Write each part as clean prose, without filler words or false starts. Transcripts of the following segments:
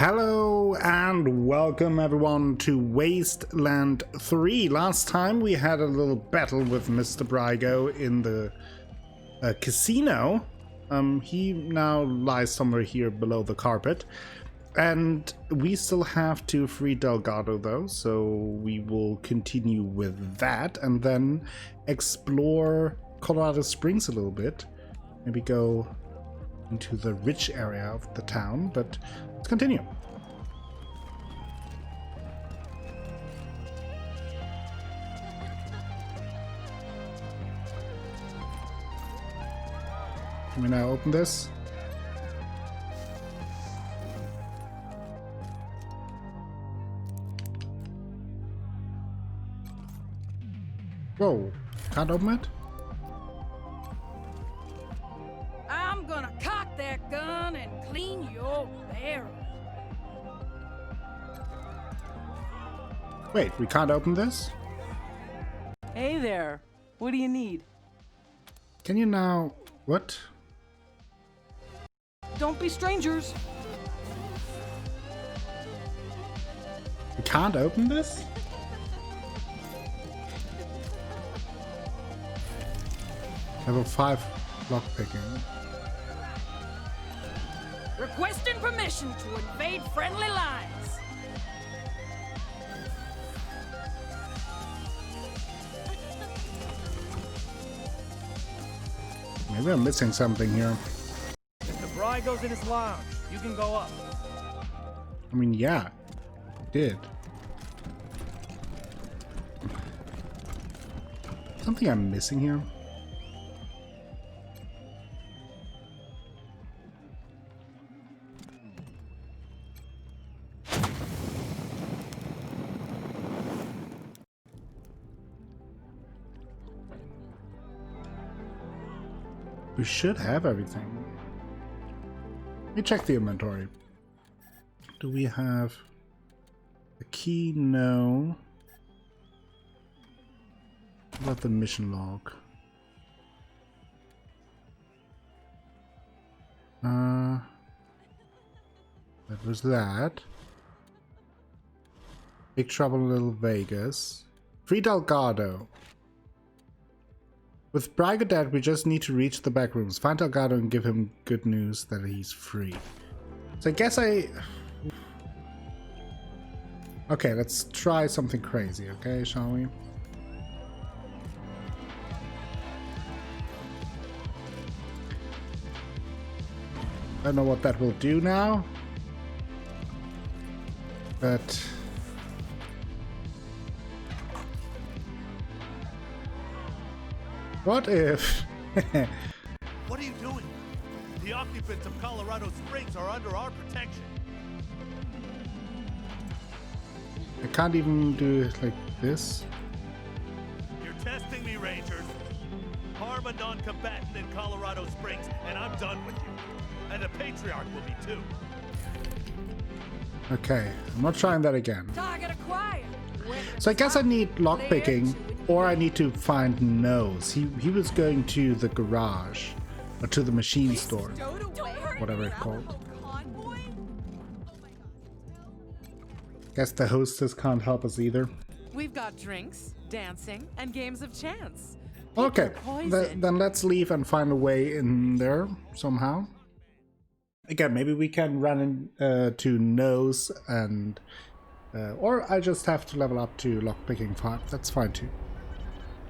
Hello and welcome everyone to Wasteland 3. Last time we had a little battle with Mr. Brygo in the casino. He now lies somewhere here below the carpet. And we still have to free Delgado though, so we will continue with that and then explore Colorado Springs a little bit. Maybe go into the rich area of the town, but let's continue. Can we now open this? Whoa, can't open it? I'm gonna cock that gun and clean your barrel. Wait, we can't open this? Hey there. What do you need? Can you now... what? Don't be strangers. We can't open this? Level 5 lockpicking. Requesting permission to invade friendly lines. Maybe I'm missing something here. If the bride goes in his lounge, you can go up. I mean, yeah, it did. Something I'm missing here? We should have everything. Let me check the inventory. Do we have a key? No. What about the mission log? That was that. Big Trouble in Little Vegas. Free Delgado. With Brygo dead, we just need to reach the back rooms, find Delgado and give him good news that he's free. So I guess okay, let's try something crazy, okay, shall we? I don't know what that will do now, but... what if... What are you doing? The occupants of Colorado Springs are under our protection. I can't even do it like this. You're testing me, Rangers. Harm a non-combatant in Colorado Springs, and I'm done with you. And the Patriarch will be too. Okay, I'm not trying that again. Target acquired. So I guess I need lockpicking, or I need to find Nose. He was going to the garage, or to the machine store, whatever it's called. Guess the hostess can't help us either. We've got drinks, dancing, and games of chance. Okay, then let's leave and find a way in there somehow. Again, maybe we can run in, to Nose and... or I just have to level up to lockpicking 5. That's fine too.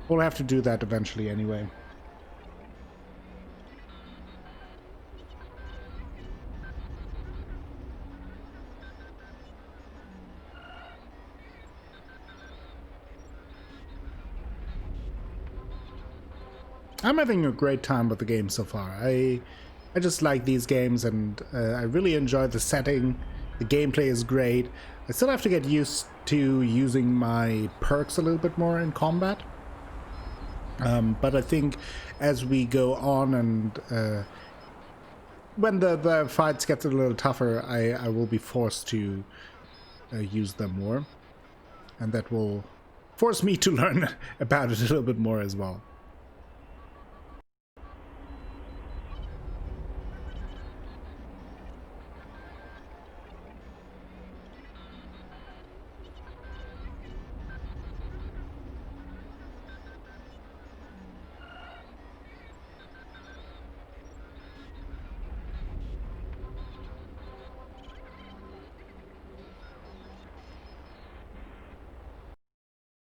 We'll have to do that eventually anyway. I'm having a great time with the game so far. I just like these games, and I really enjoy the setting. The gameplay is great. I still have to get used to using my perks a little bit more in combat. But I think as we go on and when the fights get a little tougher, I will be forced to use them more. And that will force me to learn about it a little bit more as well.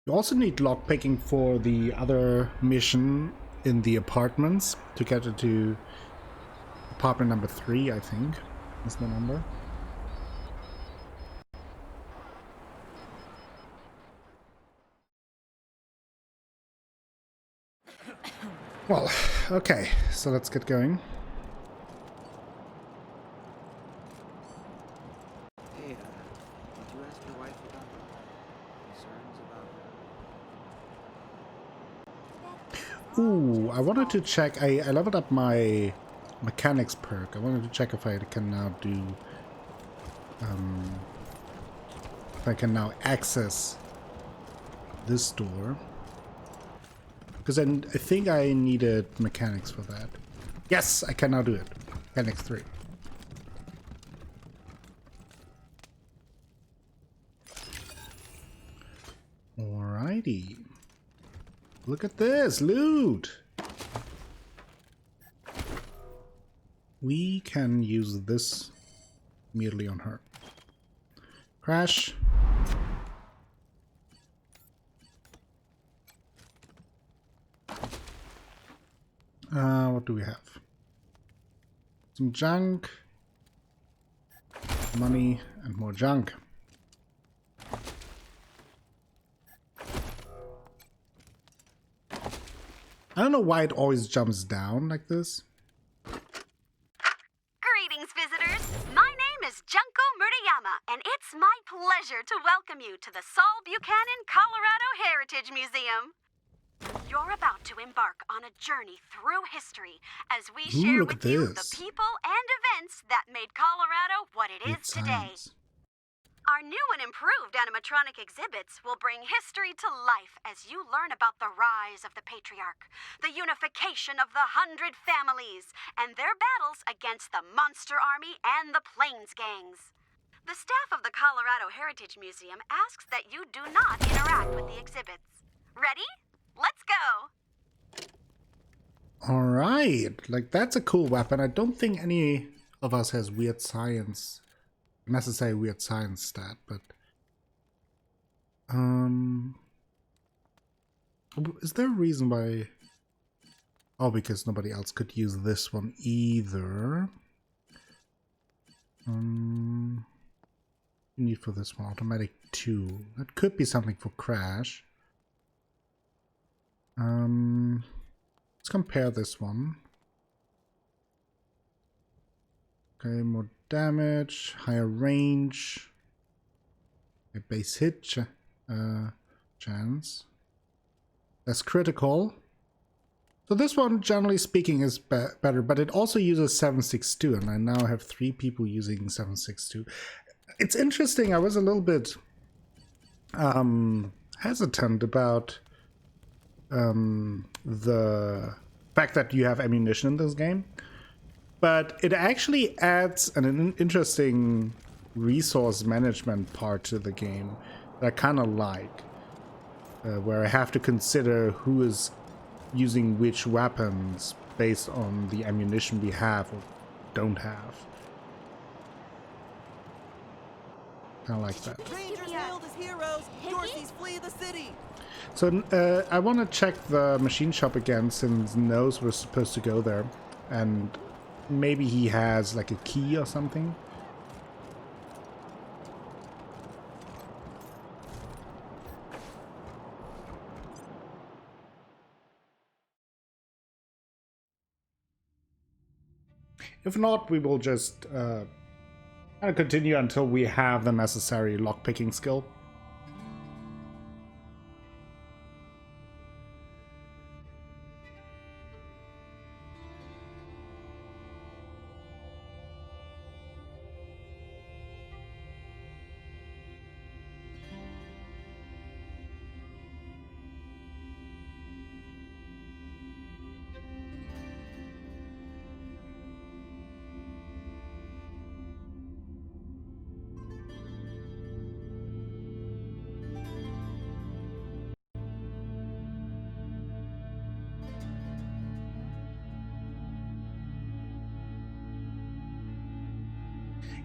You also need lockpicking for the other mission in the apartments to get into apartment number 3, I think is the number. Well, okay, so let's get going. Hey, did you ask your wife about concerns about... Ooh, I wanted to check. I leveled up my mechanics perk. I wanted to check if I can now do... if I can now access this door. Because I think I needed mechanics for that. Yes, I can now do it. Mechanics 3. Alrighty. Look at this, loot! We can use this immediately on her. Crash. What do we have? Some junk, money, and more junk. I don't know why it always jumps down like this. Greetings, visitors. My name is Junko Murayama, and it's my pleasure to welcome you to the Saul Buchanan Colorado Heritage Museum. You're about to embark on a journey through history as we share look with at you the this. people and events that made Colorado what it is today. Science. Our new and improved animatronic exhibits will bring history to life as you learn about the rise of the Patriarch, the unification of the 100 families, and their battles against the Monster Army and the Plains Gangs. The staff of the Colorado Heritage Museum asks that you do not interact with the exhibits. Ready? Let's go! Alright, like that's a cool weapon. I don't think any of us has weird science, necessary weird science stat, but is there a reason why? Oh, because nobody else could use this one either. Need for this one automatic 2. That could be something for Crash. Let's compare this one. Okay, more damage, higher range, a base hit chance, less critical. So this one, generally speaking, is better, but it also uses 762, and I now have 3 people using 762. It's interesting. I was a little bit hesitant about the fact that you have ammunition in this game, but it actually adds an interesting resource management part to the game that I kind of like, where I have to consider who is using which weapons based on the ammunition we have or don't have. Kind of like that. Rangers hailed as heroes. Dorseys flee the city. So I want to check the machine shop again, since Nose was supposed to go there, and maybe he has like a key or something. If not, we will just kind of continue until we have the necessary lockpicking skill.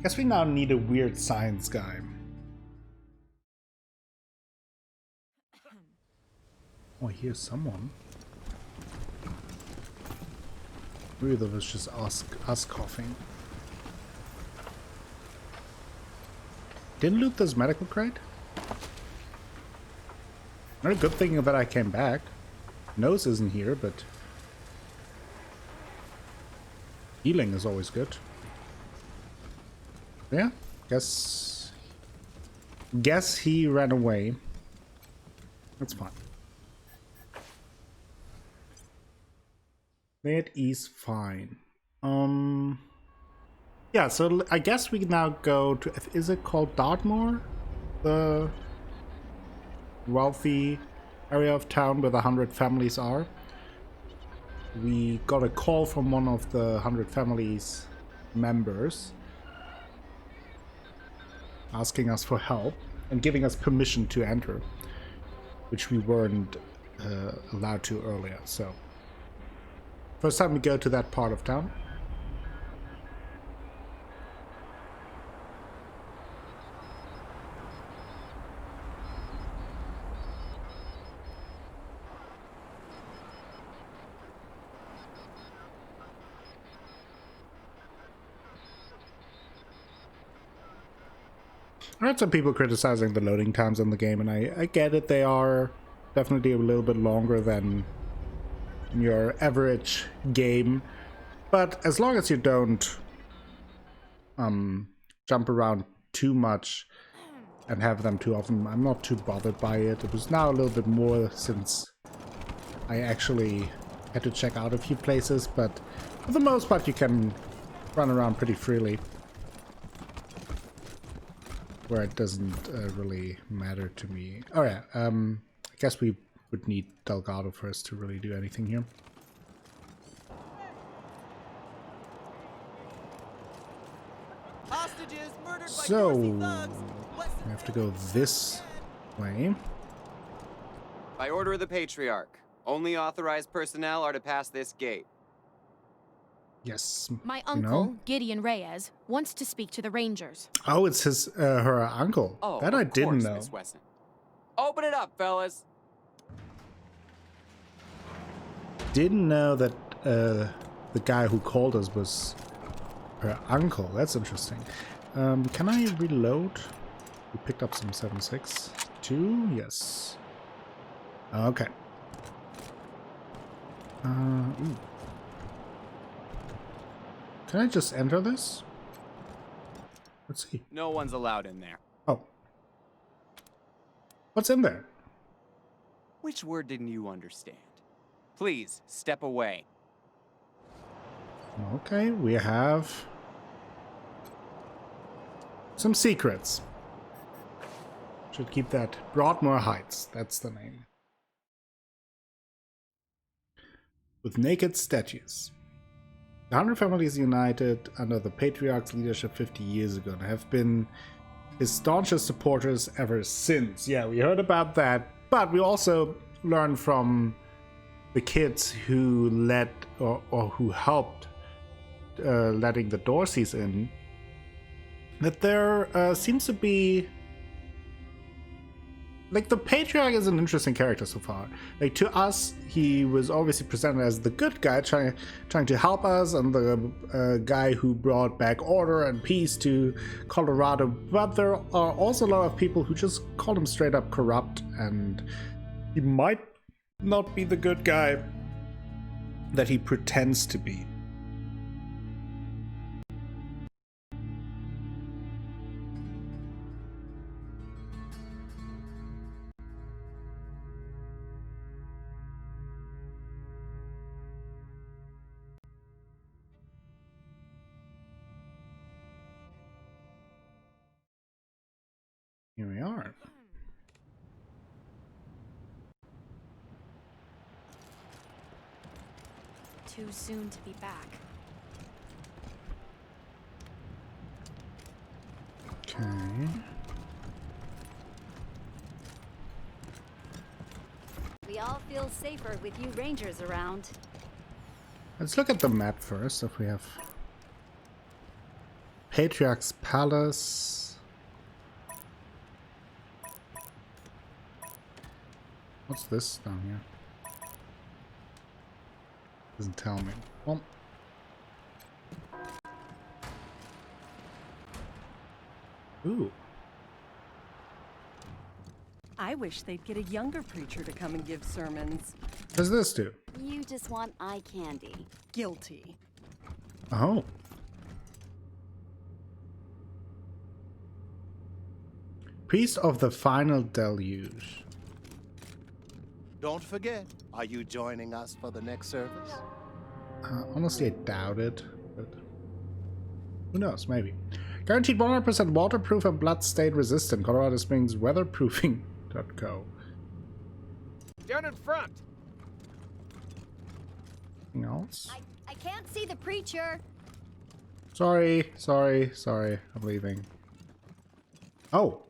Guess we now need a weird science guy. Oh, I hear someone. Maybe that was just us coughing. Didn't loot this medical crate? Not a good thing that I came back. Nose isn't here, but healing is always good. Yeah, guess he ran away. That's fine. That is fine. Yeah, so I guess we now go to, is it called Dartmoor? The wealthy area of town where the 100 families are. We got a call from one of the 100 families members asking us for help and giving us permission to enter, which we weren't allowed to earlier. So first time we go to that part of town. I heard some people criticizing the loading times in the game, and I get it. They are definitely a little bit longer than your average game, but as long as you don't jump around too much and have them too often, I'm not too bothered by it. It was now a little bit more since I actually had to check out a few places, but for the most part you can run around pretty freely, where it doesn't really matter to me. Oh yeah, I guess we would need Delgado first to really do anything here. Hostages murdered by So Dorsey thugs. we have to go this way. By order of the Patriarch, only authorized personnel are to pass this gate. Yes. My uncle, Gideon Reyes, wants to speak to the Rangers. Oh, it's his her uncle. Oh, that I of didn't course, know. Miss Weston. Open it up, fellas. Didn't know that the guy who called us was her uncle. That's interesting. Can I reload? We picked up some 7.62. Yes. Okay. Ooh. Can I just enter this? Let's see. No one's allowed in there. Oh. What's in there? Which word didn't you understand? Please, step away. Okay, we have some secrets. Should keep that. Broadmoor Heights, that's the name. With naked statues. The 100 families united under the Patriarch's leadership 50 years ago and have been his staunchest supporters ever since. Yeah, we heard about that, but we also learned from the kids who led or who helped letting the Dorseys in that there seems to be, like, the Patriarch is an interesting character so far. Like, to us, he was obviously presented as the good guy trying to help us and the guy who brought back order and peace to Colorado. But there are also a lot of people who just call him straight up corrupt, and he might not be the good guy that he pretends to be. Here we are. Too soon to be back. Okay. We all feel safer with you Rangers around. Let's look at the map first, if we have Patriarch's Palace. What's this down here? Doesn't tell me. Well. Ooh. I wish they'd get a younger preacher to come and give sermons. What does this do? You just want eye candy. Guilty. Oh. Priest of the Final Deluge. Don't forget, are you joining us for the next service? Honestly, I doubt it, but who knows, maybe. Guaranteed 100% waterproof and blood stain resistant. Colorado Springs weatherproofing.co. Down in front. Anything else? I can't see the preacher. Sorry. I'm leaving. Oh.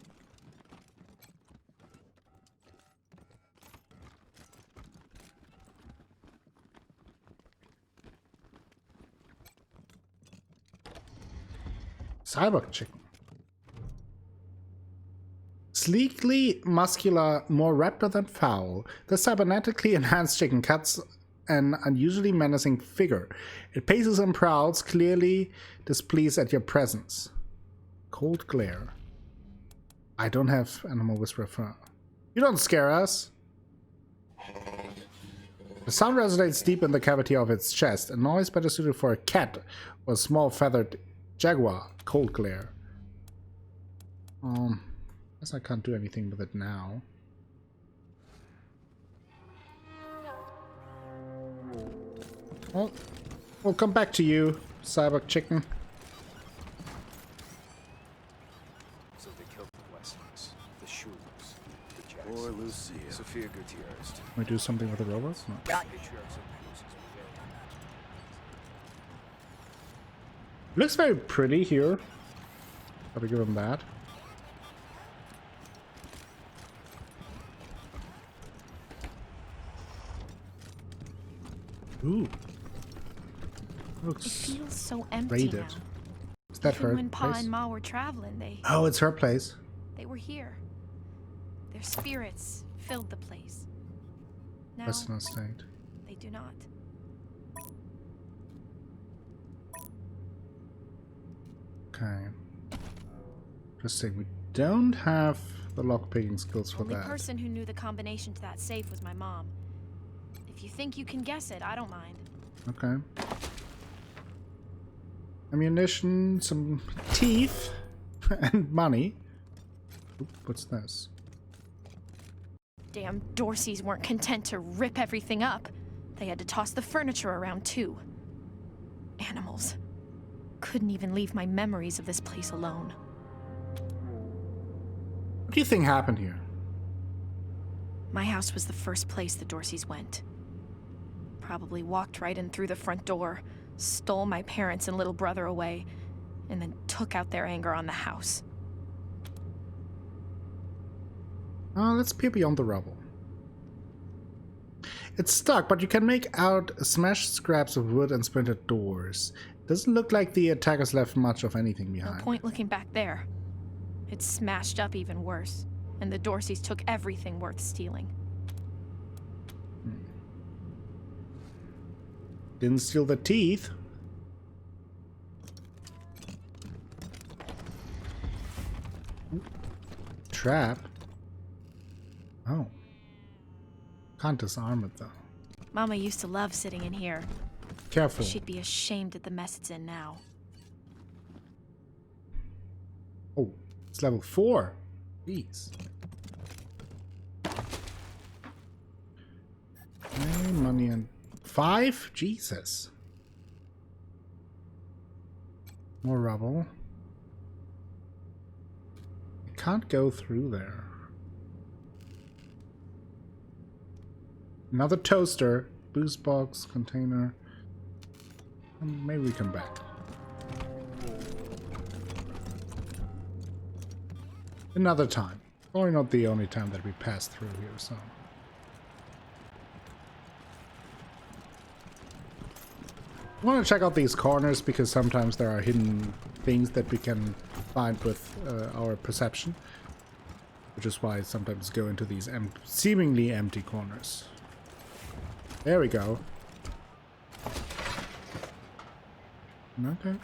Cyborg chicken. Sleekly muscular, more raptor than foul, the cybernetically enhanced chicken cuts an unusually menacing figure. It paces and prowls, clearly displeased at your presence. Cold glare. I don't have animal whisperer for... You don't scare us! The sound resonates deep in the cavity of its chest, a noise better suited for a cat or a small feathered jaguar. Cold glare. Guess I can't do anything with it now. Well, we'll come back to you, cyborg chicken. So they killed the Westlands, the Schulers, the Jacks. Poor Lucia. Sophia Gutierrez. Can we do something with the robots? No. Patriarchs of Looks very pretty here. Gotta give him that. Ooh. Looks It feels so empty raided. now. Is that Even her when Pa place? and Ma were traveling, Oh, it's her place. they were here. Their spirits filled the place. Now Western Estate. they do not. Okay. Interesting. We don't have the lockpicking skills for Only that. person who knew the combination to that safe was my mom. If you think you can guess it, I don't mind. Okay. Ammunition, some teeth, and money. Oop, what's this? Damn Dorseys weren't content to rip everything up. They had to toss the furniture around too. Animals. Couldn't even leave my memories of this place alone. What do you think happened here? My house was the first place the Dorseys went. Probably walked right in through the front door, stole my parents and little brother away, and then took out their anger on the house. Let's peer beyond the rubble. It's stuck, but you can make out smashed scraps of wood and splintered doors. Doesn't look like the attackers left much of anything behind. No point looking back there. It's smashed up even worse, and the Dorseys took everything worth stealing. Didn't steal the teeth. Trap. Oh. Can't disarm it though. Mama used to love sitting in here. Careful. She'd be ashamed at the mess it's in now. Oh, it's level 4. Jeez. Okay, money and 5? Jesus. More rubble. I can't go through there. Another toaster. Boost box, container. Maybe we come back. Another time. Probably not the only time that we pass through here, so. I want to check out these corners because sometimes there are hidden things that we can find with our perception. Which is why I sometimes go into these seemingly empty corners. There we go. Okay.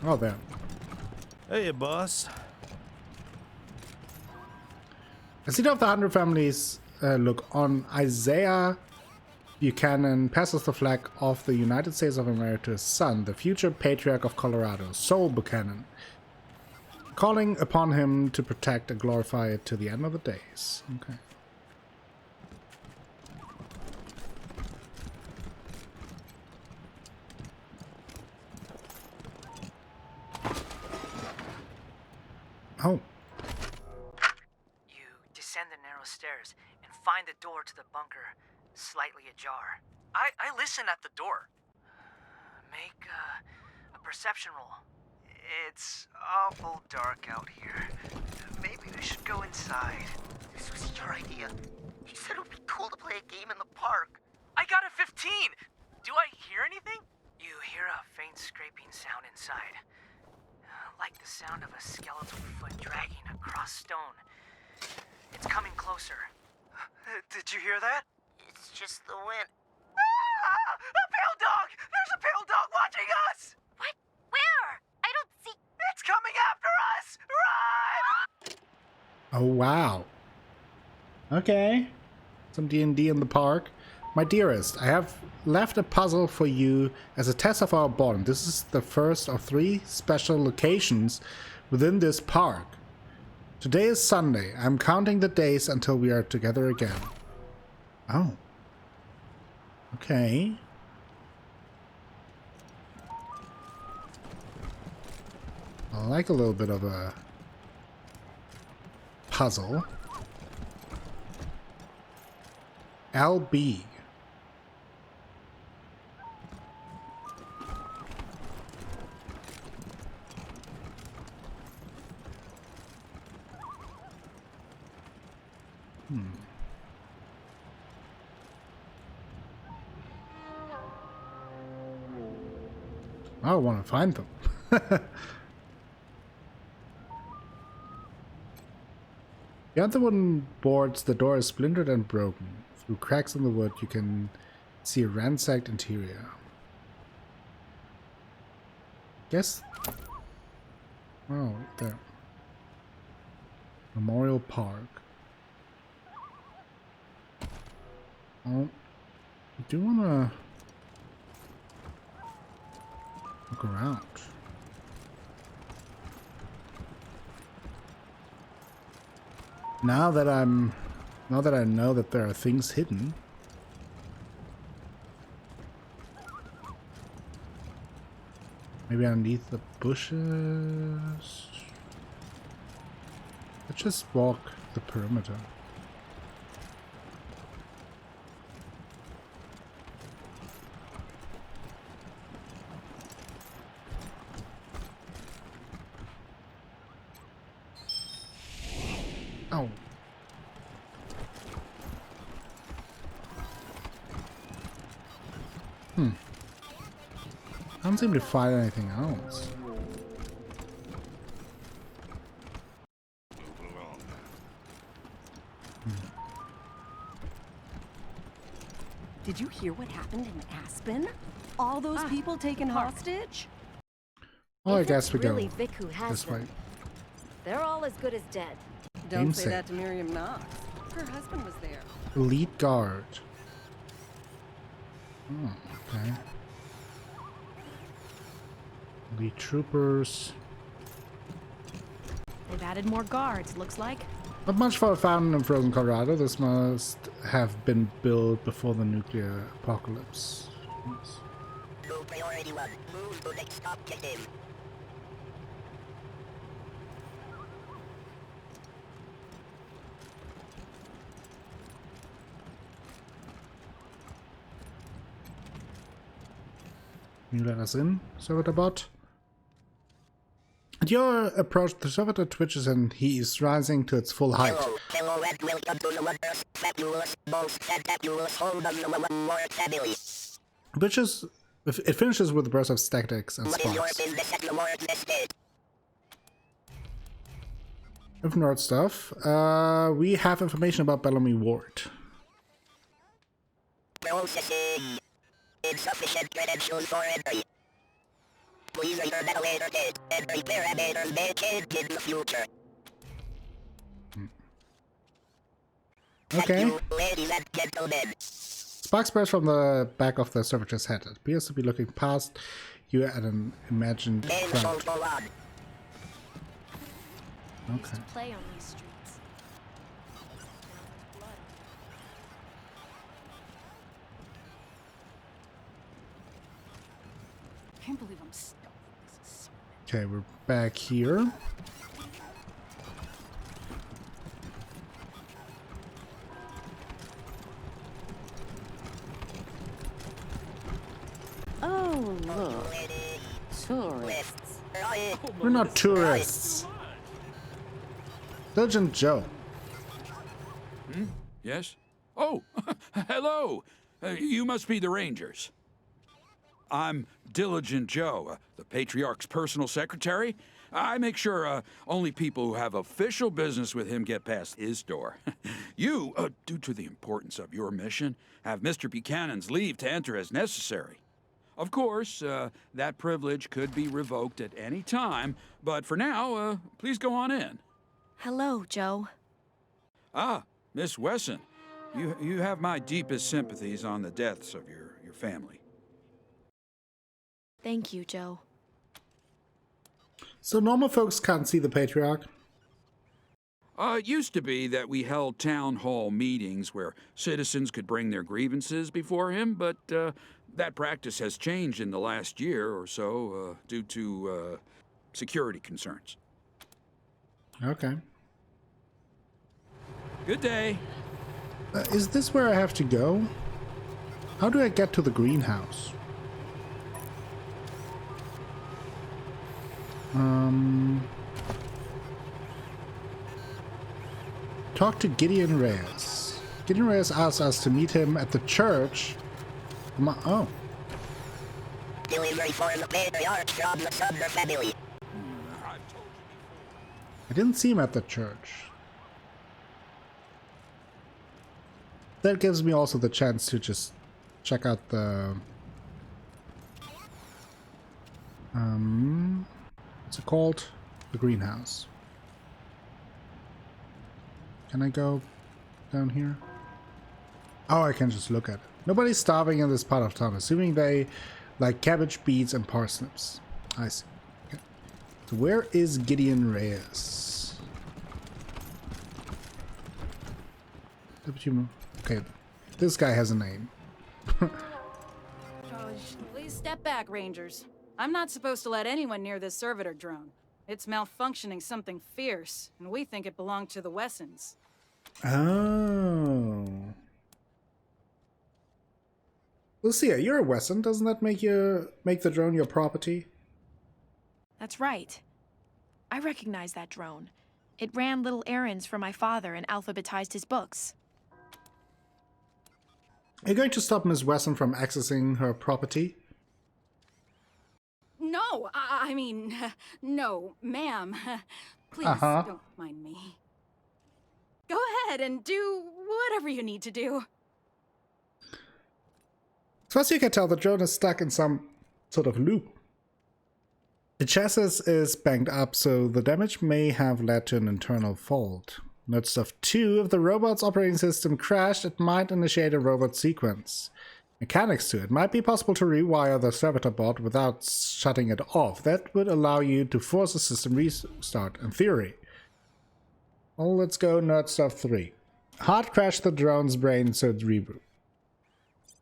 Oh, there. Hey, boss. A seat of the 100 families look on. Isaiah Buchanan passes the flag of the United States of America to his son, the future Patriarch of Colorado, Saul Buchanan, calling upon him to protect and glorify it to the end of the days. Okay. Oh. You descend the narrow stairs and find the door to the bunker slightly ajar. I listen at the door. Make a perception roll. It's awful dark out here. Maybe we should go inside. This was your idea. You said it would be cool to play a game in the park. I got a 15! Do I hear anything? You hear a faint scraping sound inside. Like the sound of a skeletal foot dragging across stone. It's coming closer. Did you hear that? It's just the wind. Ah! A pale dog! There's a pale dog watching us! What? Where? I don't see... It's coming after us! Run! Oh, wow. Okay. Some D&D in the park. My dearest, I have left a puzzle for you as a test of our bond. This is the first of 3 special locations within this park. Today is Sunday. I'm counting the days until we are together again. Oh. Okay. I like a little bit of a puzzle. LB. I want to find them. Beyond the wooden boards, the door is splintered and broken. Through cracks in the wood, you can see a ransacked interior. Guess. Oh, there. Memorial Park. Oh, I do want to look around. Now that I know that there are things hidden. Maybe underneath the bushes. Let's just walk the perimeter. Oh. I don't seem to find anything else. Did you hear what happened in Aspen? All those people taken hostage? Oh, I If guess it's we go really Vic who has this way. them, they're all as good as dead. Don't Game say set. that to Miriam Knox. Her husband was there. Elite guard. Oh, okay. Elite troopers. They've added more guards, looks like. Not much for a fountain in frozen Colorado. This must have been built before the nuclear apocalypse. Yes. Low priority 1. Move to next objective. Can you let us in, servitor bot? At your approach, the servitor twitches and he is rising to its full height. Hello, and welcome to the wonders, fabulous, most fantabulous home of the one more family. It finishes with a burst of statics and What is your sparks. business at the more existed? If nerd stuff, we have information about Bellamy Ward. Processing. Insufficient credentials for entry. Please enter metadata kit and parameters may change in the future. Okay. Thank you, ladies and gentlemen. Sparks burst from the back of the servitor's head. It appears to be looking past you at an imagined crowd. I used Okay. to play on these streets. Now there's blood. I can't believe I'm stuck with this. Okay, we're back here. Oh, look. Tourists. We're not tourists. Diligent Joe. Yes? Oh, hello. You must be the Rangers. I'm Diligent Joe, the Patriarch's personal secretary. I make sure only people who have official business with him get past his door. You, due to the importance of your mission, have Mr. Buchanan's leave to enter as necessary. Of course, that privilege could be revoked at any time, but for now, please go on in. Hello, Joe. Ah, Miss Wesson, you have my deepest sympathies on the deaths of your family. Thank you, Joe. So normal folks can't see the Patriarch? It used to be that we held town hall meetings where citizens could bring their grievances before him, but that practice has changed in the last year or so due to security concerns. Okay. Good day. Is this where I have to go? How do I get to the greenhouse? Talk to Gideon Reyes. Gideon Reyes asked us to meet him at the church. Oh. Delivery for the Patriarch from the Sumner family. I didn't see him at the church. That gives me also the chance to just check out the... what's it called? The greenhouse. Can I go down here? Oh, I can just look at it. Nobody's starving in this part of town, assuming they like cabbage, beets, and parsnips. I see. Okay. So where is Gideon Reyes? Okay, this guy has a name. Please step back, Rangers. I'm not supposed to let anyone near this servitor drone. It's malfunctioning something fierce, and we think it belonged to the Wessons. Oh. Lucia, you're a Wesson. Doesn't that make the drone your property? That's right. I recognize that drone. It ran little errands for my father and alphabetized his books. Are you going to stop Miss Wesson from accessing her property? No, I mean, no, ma'am. Please don't mind me. Go ahead and do whatever you need to do. As far as you can tell, the drone is stuck in some sort of loop. The chassis is banged up, so the damage may have led to an internal fault. Note stuff 2, if the robot's operating system crashed, it might initiate a robot sequence. Mechanics to it. Might be possible to rewire the servitor bot without shutting it off. That would allow you to force a system restart, in theory. Well, let's go nerd stuff 3. Hard crash the drone's brain so it reboot.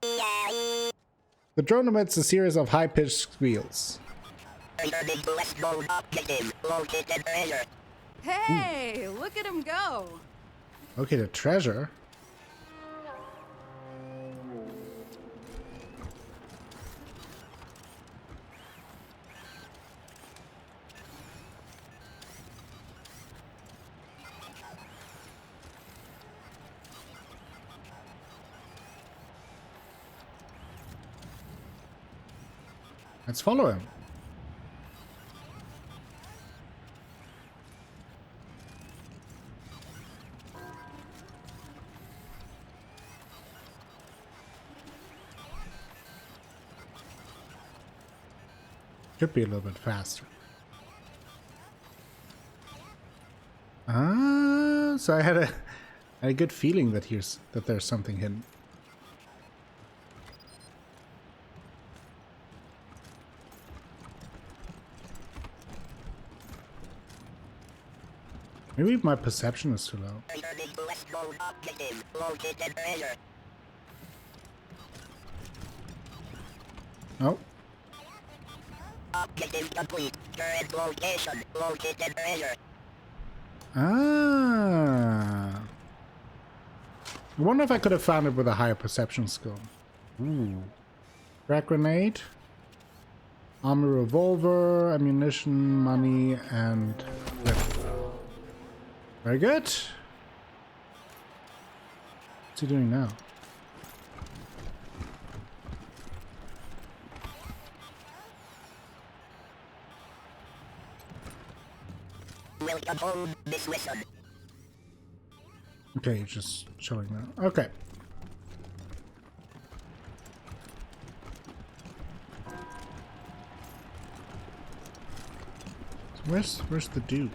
The drone emits a series of high-pitched squeals. Hey, look at him go. Okay, the treasure. Let's follow him. Could be a little bit faster. Ah, so I had a good feeling that there's something hidden. Maybe my perception is too low. Oh. Objective complete. Current location. Located treasure. Ah. I wonder if I could have found it with a higher perception skill. Ooh. Frag grenade. Armor revolver, ammunition, money, and whip. Very good. What's he doing now? Welcome home, Miss Wilson. Okay, just showing now. Okay. So where's the dude?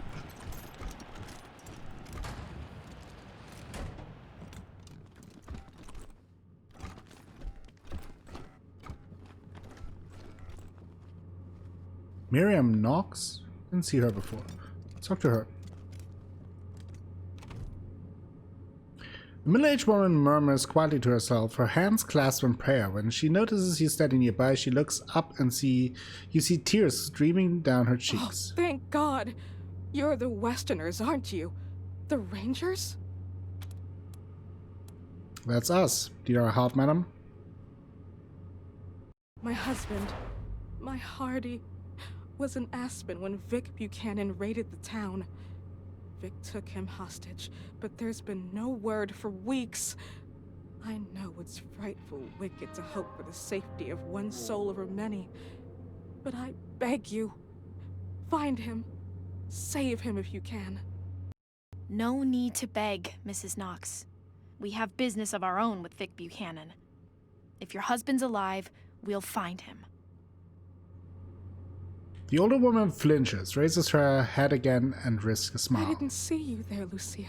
Miriam Knox? Didn't see her before. Let's talk to her. The middle-aged woman murmurs quietly to herself, her hands clasped in prayer. When she notices you standing nearby, she looks up and you see tears streaming down her cheeks. Oh, thank God! You're the Westerners, aren't you? The Rangers? That's us. Do you know our help, madam? My husband, my Hardy, was in Aspen when Vic Buchanan raided the town. Vic took him hostage, but there's been no word for weeks. I know it's frightful wicked to hope for the safety of one soul over many, but I beg you, find him. Save him if you can. No need to beg, Mrs. Knox. We have business of our own with Vic Buchanan. If your husband's alive, we'll find him. The older woman flinches, raises her head again, and risks a smile. I didn't see you there, Lucia.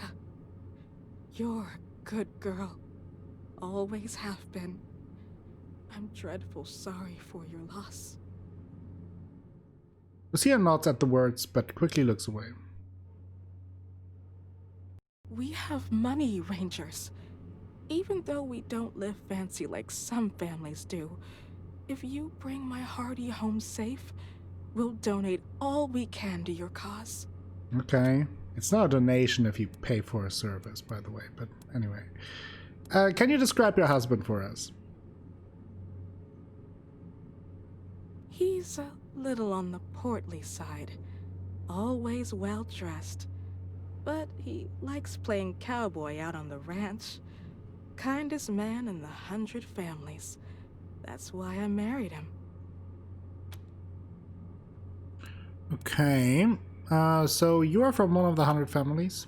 You're a good girl. Always have been. I'm dreadful sorry for your loss. Lucia nods at the words, but quickly looks away. We have money, Rangers. Even though we don't live fancy like some families do, if you bring my Hardy home safe, we'll donate all we can to your cause. Okay. It's not a donation if you pay for a service, by the way, but anyway. Can you describe your husband for us? He's a little on the portly side. Always well-dressed. But he likes playing cowboy out on the ranch. Kindest man in the 100 families. That's why I married him. Okay. So you are from one of the 100 families?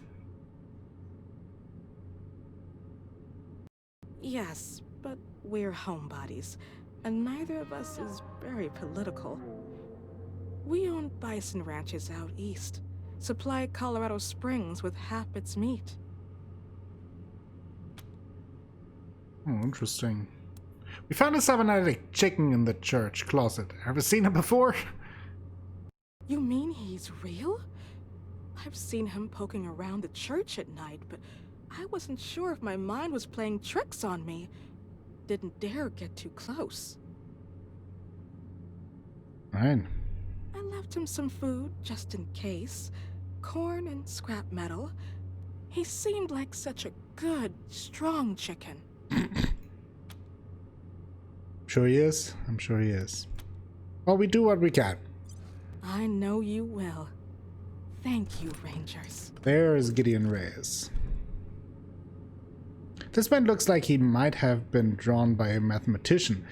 Yes, but we're homebodies, and neither of us is very political. We own bison ranches out east, supply Colorado Springs with half its meat. Oh, interesting. We found a cybernetic chicken in the church closet. Ever seen it before? You mean he's real? I've seen him poking around the church at night, but I wasn't sure if my mind was playing tricks on me. Didn't dare get too close. Fine. I left him some food, just in case. Corn and scrap metal. He seemed like such a good, strong chicken. Sure he is. I'm sure he is. Well, we do what we can. I know you will. Thank you, Rangers. There is Gideon Reyes. This man looks like he might have been drawn by a mathematician.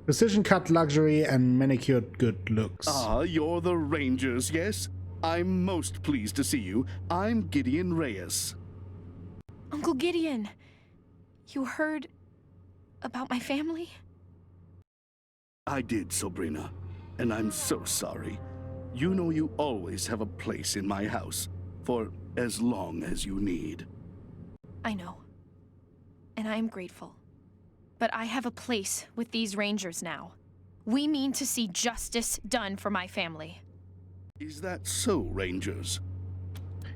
Precision cut luxury and manicured good looks. Ah, you're the Rangers, yes? I'm most pleased to see you. I'm Gideon Reyes. Uncle Gideon, you heard about my family? I did, Sabrina. and I'm so sorry. You know you always have a place in my house, for as long as you need. I know. And I am grateful. But I have a place with these Rangers now. We mean to see justice done for my family. Is that so, Rangers?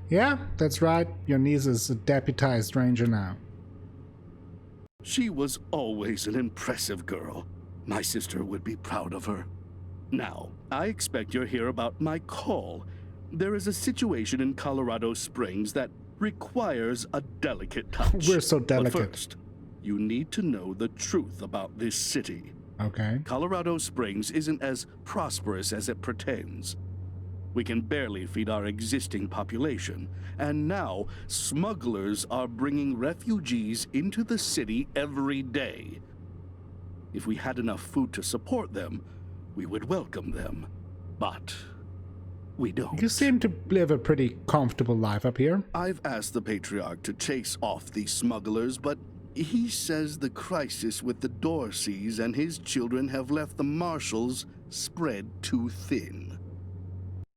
Yeah, that's right. Your niece is a deputized ranger now. She was always an impressive girl. My sister would be proud of her. Now, I expect you're here about my call. There is a situation in Colorado Springs that requires a delicate touch. We're so delicate. But first, you need to know the truth about this city. Okay. Colorado Springs isn't as prosperous as it pretends. We can barely feed our existing population, and now smugglers are bringing refugees into the city every day. If we had enough food to support them, we would welcome them. But we don't. You seem to live a pretty comfortable life up here. I've asked the Patriarch to chase off these smugglers, but he says the crisis with the Dorseys and his children have left the marshals spread too thin.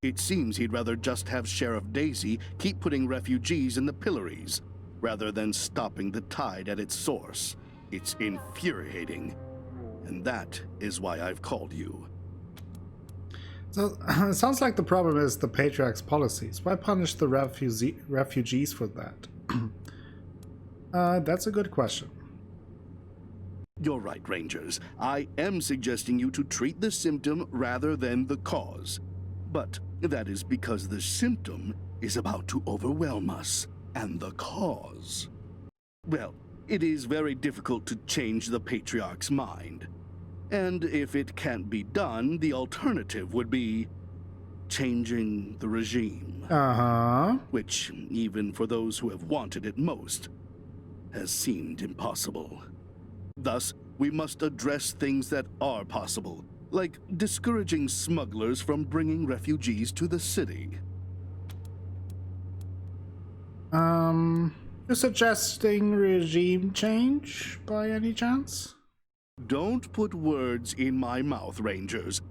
It seems he'd rather just have Sheriff Daisy keep putting refugees in the pillories, rather than stopping the tide at its source. It's infuriating. And that is why I've called you. So, it sounds like the problem is the Patriarch's policies. Why punish the refugees for that? That's a good question. You're right, Rangers. I am suggesting you to treat the symptom rather than the cause. But that is because the symptom is about to overwhelm us, and the cause... well, it is very difficult to change the Patriarch's mind. And if it can't be done, the alternative would be changing the regime. Uh-huh. Which, even for those who have wanted it most, has seemed impossible. Thus, we must address things that are possible, like discouraging smugglers from bringing refugees to the city. You're suggesting regime change, by any chance? Don't put words in my mouth, Rangers.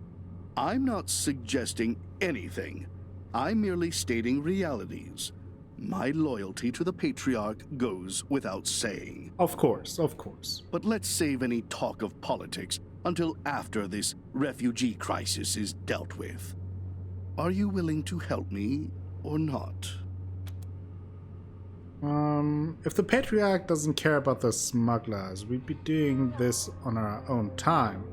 I'm not suggesting anything. I'm merely stating realities. My loyalty to the Patriarch goes without saying. Of course, of course. But let's save any talk of politics until after this refugee crisis is dealt with. Are you willing to help me or not? If the Patriarch doesn't care about the smugglers, we'd be doing this on our own time.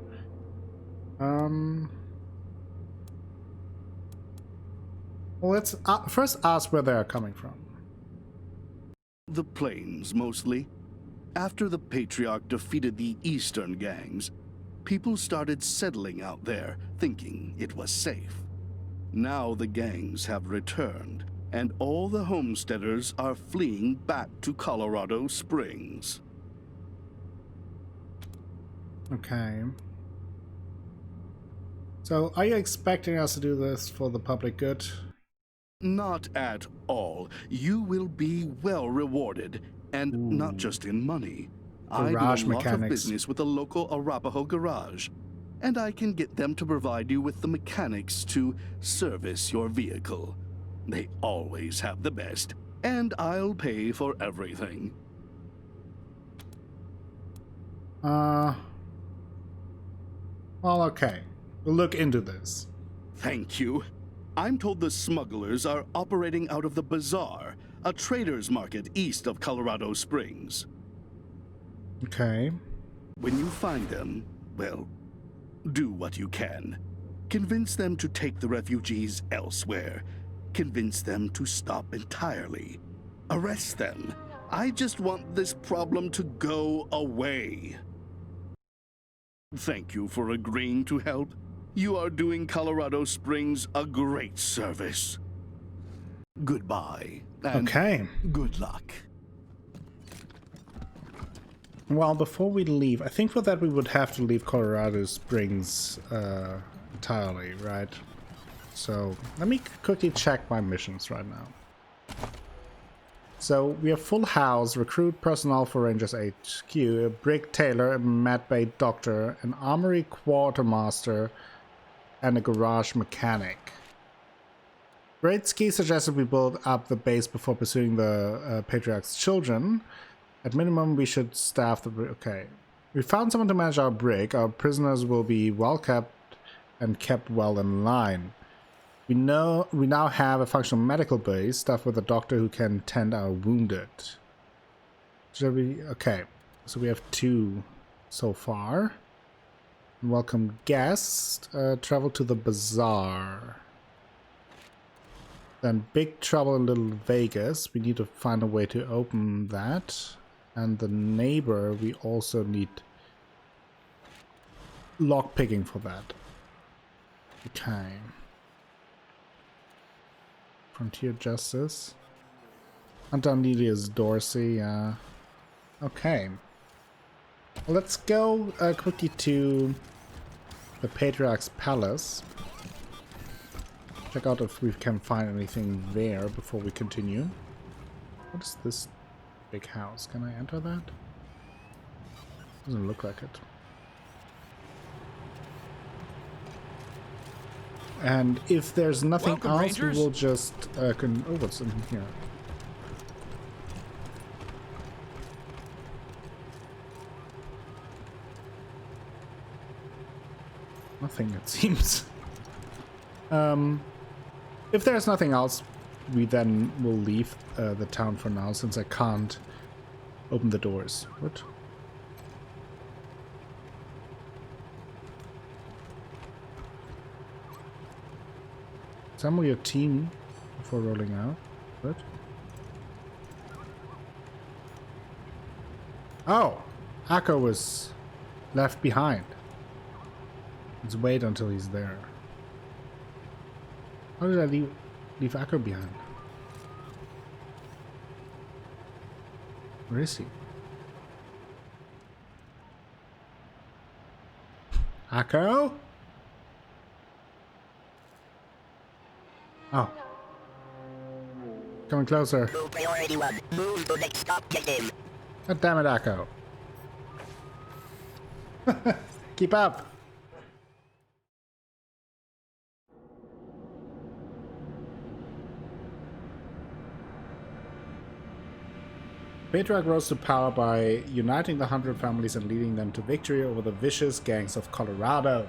Well, let's first ask where they're coming from. The plains, mostly. After the Patriarch defeated the eastern gangs, people started settling out there, thinking it was safe. Now the gangs have returned, and all the homesteaders are fleeing back to Colorado Springs. Okay. So, are you expecting us to do this for the public good? Not at all. You will be well rewarded, and not just in money. I do a lot of business with the local Arapaho garage, and I can get them to provide you with the mechanics to service your vehicle. They always have the best, and I'll pay for everything. Well, okay. We'll look into this. Thank you. I'm told the smugglers are operating out of the Bazaar, a trader's market east of Colorado Springs. Okay. When you find them, well, do what you can. Convince them to take the refugees elsewhere. Convince them to stop entirely. Arrest them. I just want this problem to go away. Thank you for agreeing to help. You are doing Colorado Springs a great service. Goodbye. And okay. Good luck. Well, before we leave, I think for that we would have to leave Colorado Springs entirely, right? So let me quickly check my missions right now. So we have full house, recruit personnel for Rangers HQ, a brick tailor, a medbay doctor, an armory quartermaster, and a garage mechanic. Greatski suggested we build up the base before pursuing the Patriarch's children. At minimum, we should staff the... Okay. We found someone to manage our brig. Our prisoners will be well kept and kept well in line. We now have a functional medical base, stuff with a doctor who can tend our wounded. Should we... Okay. So we have 2 so far. Welcome guests. Travel to the bazaar. Then Big Trouble in Little Vegas. We need to find a way to open that. And the neighbor, we also need lockpicking for that. Okay. Frontier Justice. Hunt down Nelius Dorsey, yeah. Okay. Well, let's go quickly to the Patriarch's Palace. Check out if we can find anything there before we continue. What is this big house? Can I enter that? Doesn't look like it. And if there's nothing Welcome, else, Rangers. we will just... oh, what's in here? Nothing, it seems. If there's nothing else, we then will leave the town for now, since I can't open the doors. What? Assemble your team before rolling out. What? Oh! Akko was left behind. Let's wait until he's there. How did I leave Akko behind? Where is he? Akko? Oh. Coming closer. Priority 1. Move to next objective. God damn it, Akko. Keep up. Patriarch rose to power by uniting the 100 families and leading them to victory over the vicious gangs of Colorado.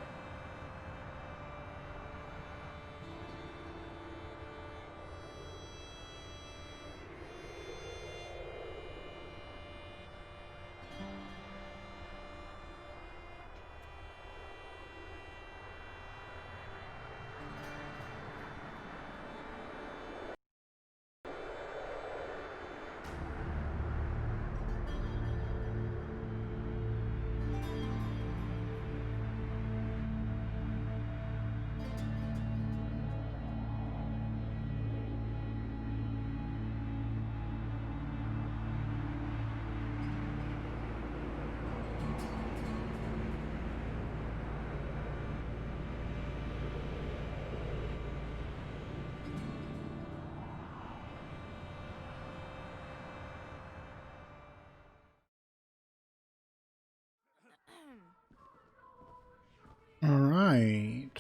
All right.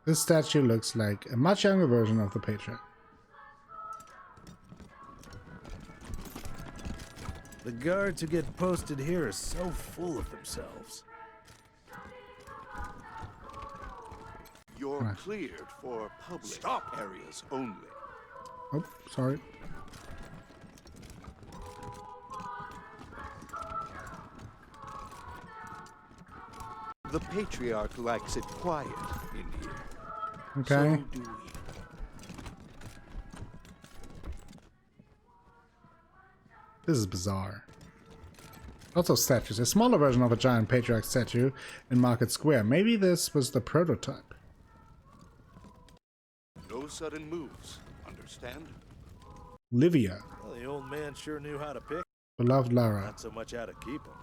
This statue looks like a much younger version of the Patriarch. The guards who get posted here are so full of themselves. You're cleared for public areas only. Oh, sorry. The Patriarch likes it quiet in here. Okay. So do we. This is bizarre. Lots of statues. A smaller version of a giant Patriarch statue in Market Square. Maybe this was the prototype. No sudden moves. Understand? Livia. Well, the old man sure knew how to pick. Beloved Lara. Not so much how to keep them.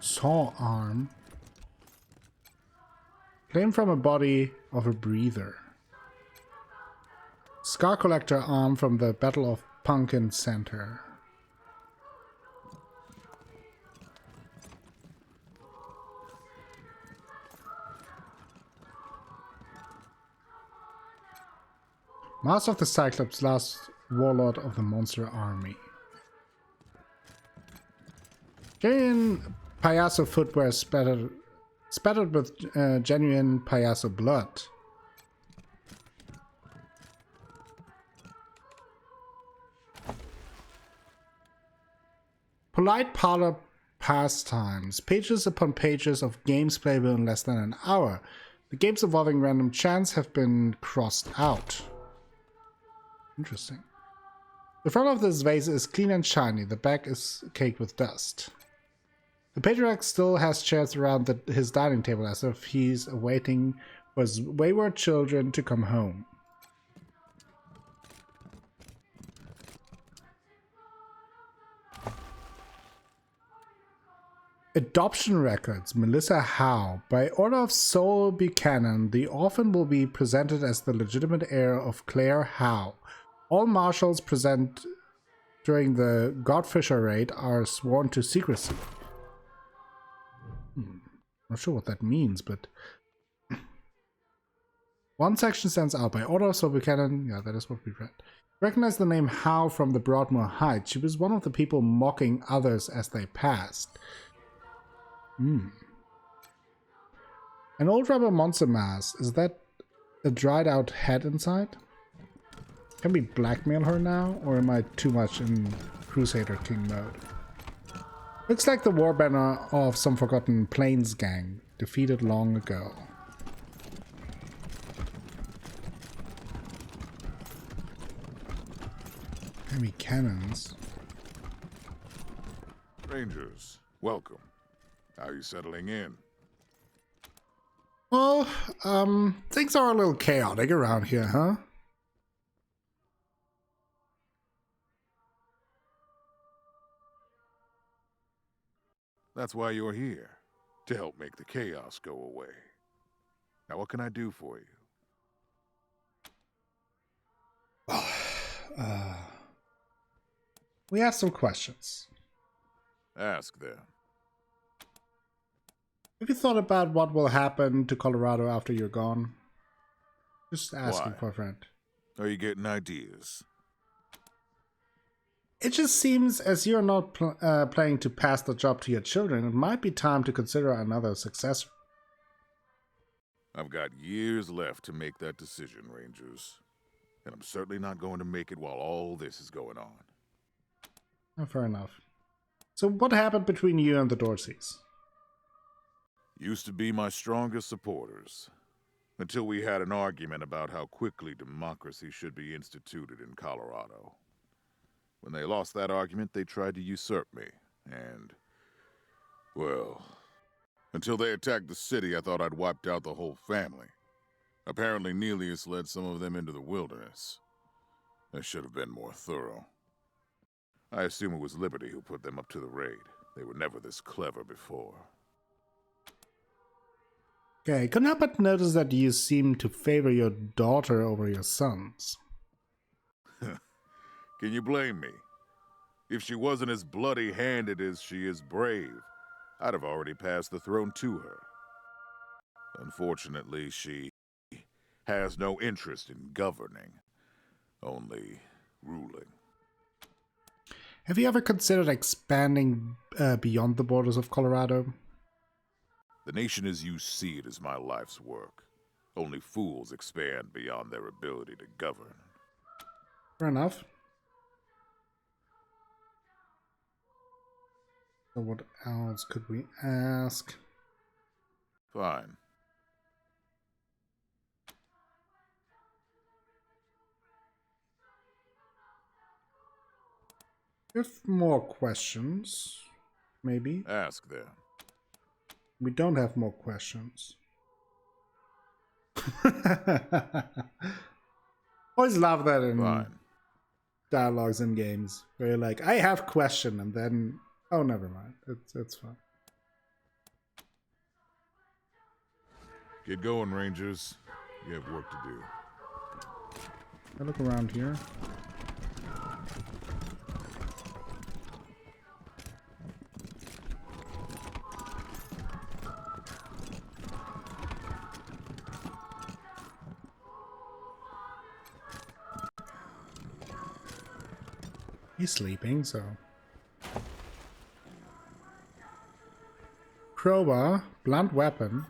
Saw arm. Claimed from a body of a breather. Scar Collector arm from the Battle of Pumpkin Center. Master of the Cyclops, last warlord of the monster army. Genuine Payaso footwear spattered with genuine Payaso blood. Polite parlor pastimes. Pages upon pages of games playable in less than an hour. The games involving random chance have been crossed out. Interesting. The front of this vase is clean and shiny. The back is caked with dust. The Patriarch still has chairs around his dining table as if he's awaiting for his wayward children to come home. Adoption records. Melissa Howe. By order of Sol Buchanan, the orphan will be presented as the legitimate heir of Claire Howe. All marshals present during the Godfisher raid are sworn to secrecy. Not sure what that means, but... One section stands out. By order of Sol Buchanan, yeah, that is what we read. Recognize the name Howe from the Broadmoor Heights. She was one of the people mocking others as they passed. An old rubber monster mask. Is that a dried out head inside? Can we blackmail her now, or am I too much in Crusader King mode? Looks like the war banner of some forgotten Plains gang, defeated long ago. Heavy cannons. Rangers, welcome. How are you settling in? Well, things are a little chaotic around here, huh? That's why you're here, to help make the chaos go away. Now, what can I do for you? We have some questions. Ask them. Have you thought about what will happen to Colorado after you're gone? Just asking for a friend. Are you getting ideas? It just seems as you're not planning to pass the job to your children, it might be time to consider another successor. I've got years left to make that decision, Rangers. And I'm certainly not going to make it while all this is going on. Oh, fair enough. So what happened between you and the Dorseys? Used to be my strongest supporters, until we had an argument about how quickly democracy should be instituted in Colorado. When they lost that argument, they tried to usurp me, and, well, until they attacked the city, I thought I'd wiped out the whole family. Apparently, Nelius led some of them into the wilderness. I should have been more thorough. I assume it was Liberty who put them up to the raid. They were never this clever before. Okay, couldn't help but notice that you seem to favor your daughter over your sons. Can you blame me? If she wasn't as bloody-handed as she is brave, I'd have already passed the throne to her. Unfortunately, she has no interest in governing, only ruling. Have you ever considered expanding beyond the borders of Colorado? The nation as you see it is my life's work. Only fools expand beyond their ability to govern. Fair enough. So what else could we ask? Fine. If more questions, maybe. Ask them. We don't have more questions. Always love that in dialogues in games where you're like, I have question, and then, oh, never mind. It's fine. Get going, Rangers. You have work to do. I look around here. He's sleeping, so. Crowbar, blunt weapon.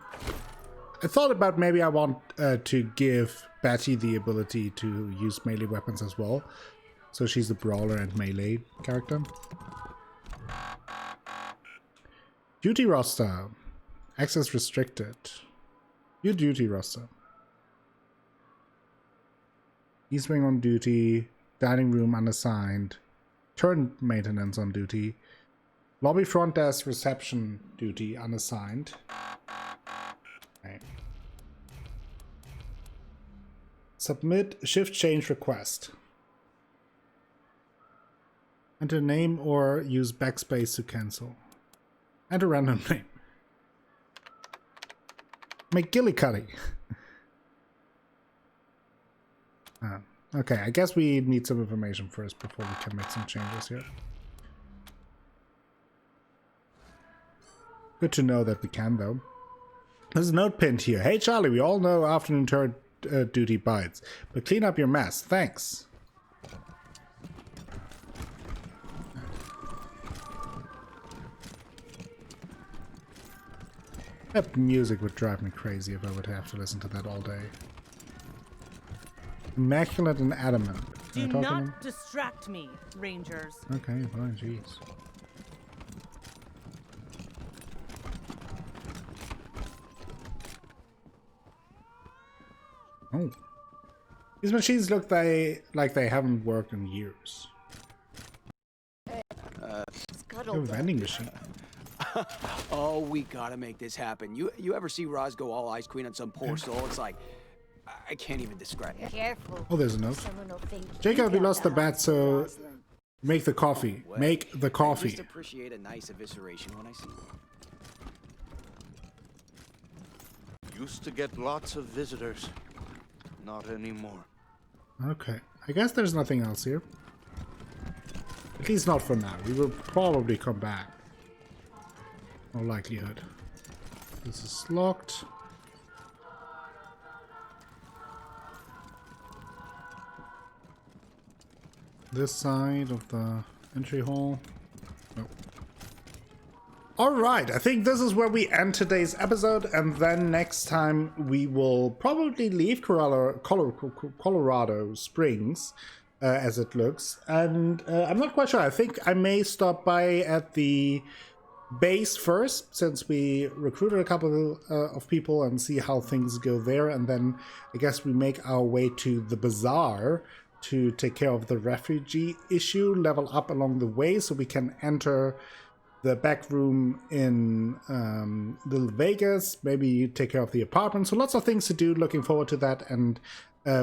I thought about maybe I want to give Betty the ability to use melee weapons as well. So she's the brawler and melee character. Duty roster. Access restricted. View duty roster. East wing on duty. Dining room unassigned. Turn maintenance on duty. Lobby front desk reception duty unassigned. Okay. Submit shift change request. Enter name or use backspace to cancel. Enter random name. McGillicuddy. Okay, I guess we need some information first before we can make some changes here. Good to know that we can, though. There's a note pinned here. Hey, Charlie, we all know afternoon turret duty bites, but clean up your mess. Thanks. That music would drive me crazy if I would have to listen to that all day. Immaculate and adamant. Do not distract me, Rangers. Okay, fine, jeez. Oh. These machines look like they haven't worked in years. A vending machine. Oh, we gotta make this happen. You ever see Roz go all Ice Queen on some poor soul? It's like, I can't even describe it. Careful. Oh, there's a note. Jacob, we lost the bat, so make the coffee. Make the coffee. I just appreciate a nice evisceration when I see one. Used to get lots of visitors. Not anymore. Okay. I guess there's nothing else here. At least not for now. We will probably come back. No likelihood. This is locked. This side of the entry hall. Nope. Alright, I think this is where we end today's episode, and then next time we will probably leave Colorado Springs, as it looks. And I'm not quite sure. I think I may stop by at the base first, since we recruited a couple of people, and see how things go there. And then I guess we make our way to the bazaar to take care of the refugee issue, level up along the way so we can enter the back room in Little Vegas, maybe take care of the apartment. So lots of things to do. Looking forward to that, and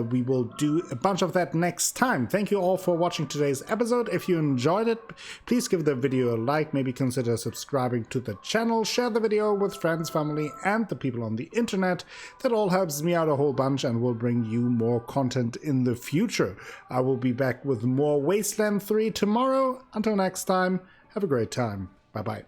we will do a bunch of that next time. Thank you all for watching today's episode. If you enjoyed it, please give the video a like, maybe consider subscribing to the channel, share the video with friends, family, and the people on the internet. That all helps me out a whole bunch and will bring you more content in the future. I will be back with more Wasteland 3 tomorrow. Until next time, have a great time. Bye-bye.